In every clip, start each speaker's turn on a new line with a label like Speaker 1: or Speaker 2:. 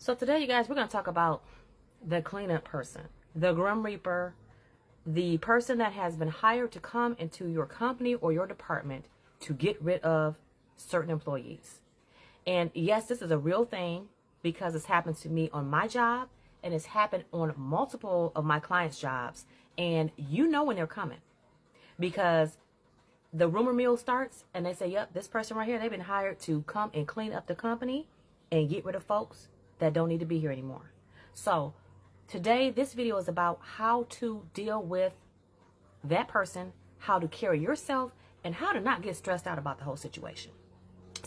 Speaker 1: So today, you guys, we're going to talk about the cleanup person, the Grim Reaper, the person that has been hired to come into your company or your department to get rid of certain employees. And yes, this is a real thing because it's happened to me on my job and it's happened on multiple of my clients' jobs. And you know when they're coming because the rumor mill starts and they say, yep, this person right here, they've been hired to come and clean up the company and get rid of folks that don't need to be here anymore. So today, this video is about how to deal with that person, how to carry yourself, and how to not get stressed out about the whole situation.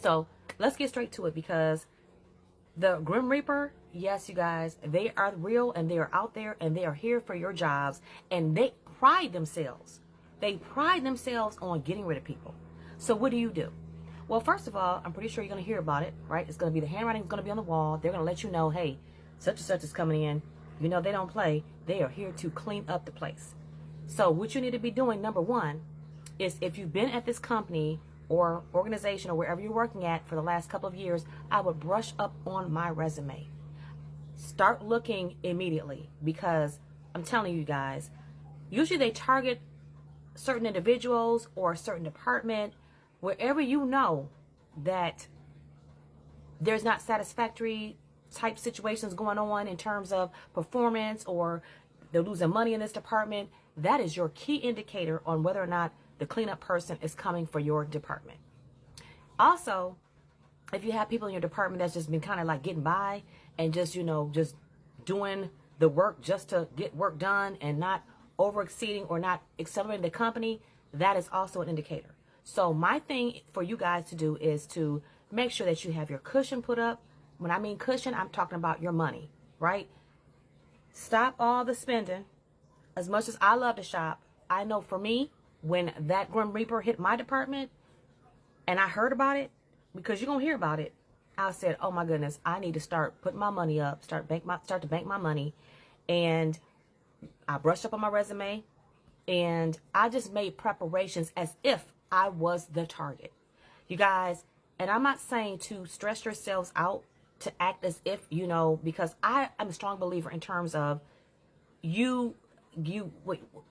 Speaker 1: So let's get straight to it because the Grim Reaper, yes, you guys, they are real and they are out there and they are here for your jobs and they pride themselves. They pride themselves on getting rid of people. So what do? Well, first of all, I'm pretty sure you're going to hear about it, right? It's going to be the handwriting is going to be on the wall. They're going to let you know, hey, such and such is coming in. You know, they don't play. They are here to clean up the place. So what you need to be doing, number one, is if you've been at this company or organization or wherever you're working at for the last couple of years, I would brush up on my resume. Start looking immediately because I'm telling you guys, usually they target certain individuals or a certain department wherever you know that there's not satisfactory type situations going on in terms of performance or they're losing money in this department. That is your key indicator on whether or not the cleanup person is coming for your department. Also, if you have people in your department that's just been kind of like getting by and just, you know, just doing the work just to get work done and not over exceeding or not accelerating the company, that is also an indicator. So my thing for you guys to do is to make sure that you have your cushion put up. When I mean cushion, I'm talking about your money, right? Stop all the spending. As much as I love to shop, I know for me, when that Grim Reaper hit my department and I heard about it, because you're going to hear about it, I said, oh my goodness, I need to start putting my money up, start to bank my money. And I brushed up on my resume and I just made preparations as if I was the target. You guys, and I'm not saying to stress yourselves out to act as if, you know, because I am a strong believer in terms of you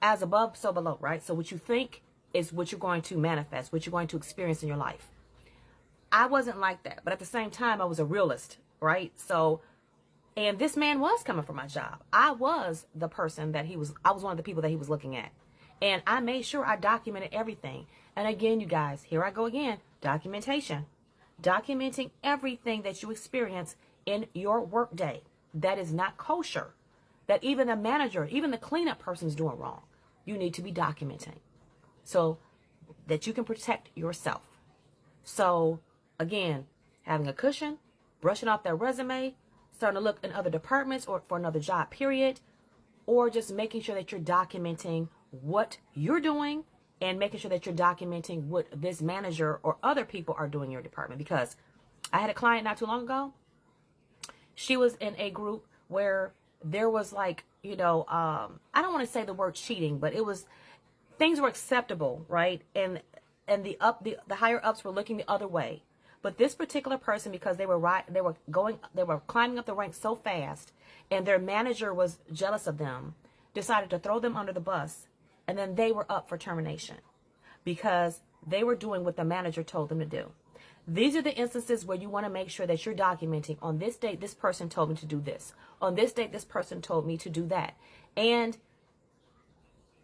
Speaker 1: as above, so below, right? So what you think is what you're going to manifest, what you're going to experience in your life. I wasn't like that, but at the same time, I was a realist, right? So, and this man was coming for my job. I was the person that I was one of the people that he was looking at. And I made sure I documented everything. And again, you guys, here I go again, documentation. Documenting everything that you experience in your workday that is not kosher, that even the manager, even the cleanup person is doing wrong. You need to be documenting so that you can protect yourself. So again, having a cushion, brushing off that resume, starting to look in other departments or for another job period, or just making sure that you're documenting what you're doing and making sure that you're documenting what this manager or other people are doing in your department. Because I had a client not too long ago. She was in a group where there was like, you know, I don't want to say the word cheating, but it was, things were acceptable, right? And the higher ups were looking the other way. But this particular person, because they were climbing up the ranks so fast and their manager was jealous of them, decided to throw them under the bus. And then they were up for termination because they were doing what the manager told them to do. These are the instances where you want to make sure that you're documenting, on this date, this person told me to do this. On this date, this person told me to do that. And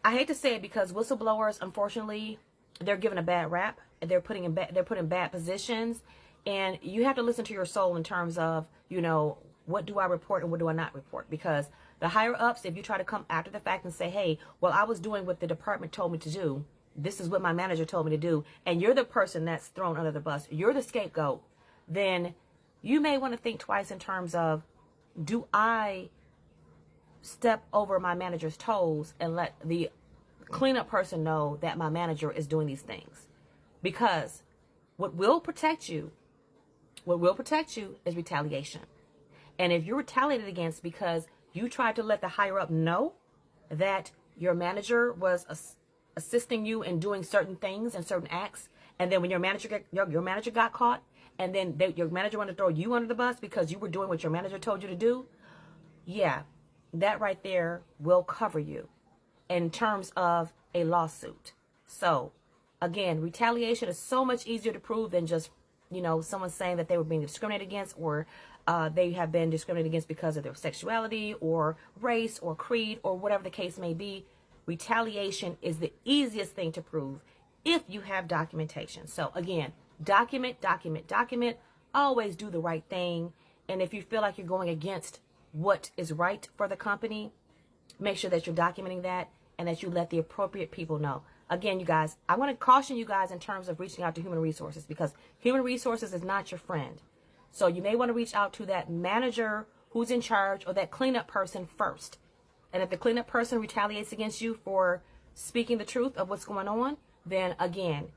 Speaker 1: I hate to say it because whistleblowers, unfortunately, they're given a bad rap. They're put in bad positions. And you have to listen to your soul in terms of, you know, what do I report and what do I not report? Because the higher ups, if you try to come after the fact and say, hey, well, I was doing what the department told me to do. This is what my manager told me to do. And you're the person that's thrown under the bus. You're the scapegoat. Then you may want to think twice in terms of, do I step over my manager's toes and let the cleanup person know that my manager is doing these things? Because what will protect you is retaliation. And if you're retaliated against because you tried to let the higher up know that your manager was assisting you in doing certain things and certain acts, and then when your manager got caught and then your manager wanted to throw you under the bus because you were doing what your manager told you to do, yeah, that right there will cover you in terms of a lawsuit. So, again, retaliation is so much easier to prove than just, someone saying that they were being discriminated against, or they have been discriminated against because of their sexuality or race or creed or whatever the case may be. Retaliation is the easiest thing to prove if you have documentation. So again, document. Always do the right thing. And if you feel like you're going against what is right for the company, make sure that you're documenting that and that you let the appropriate people know. Again, you guys, I want to caution you guys in terms of reaching out to human resources, because human resources is not your friend. So you may want to reach out to that manager who's in charge, or that cleanup person first. And if the cleanup person retaliates against you for speaking the truth of what's going on, then again,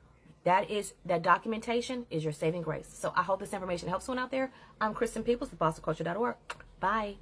Speaker 1: that documentation is your saving grace. So I hope this information helps someone out there. I'm Kristen Peoples with BossOfCulture.org. Bye.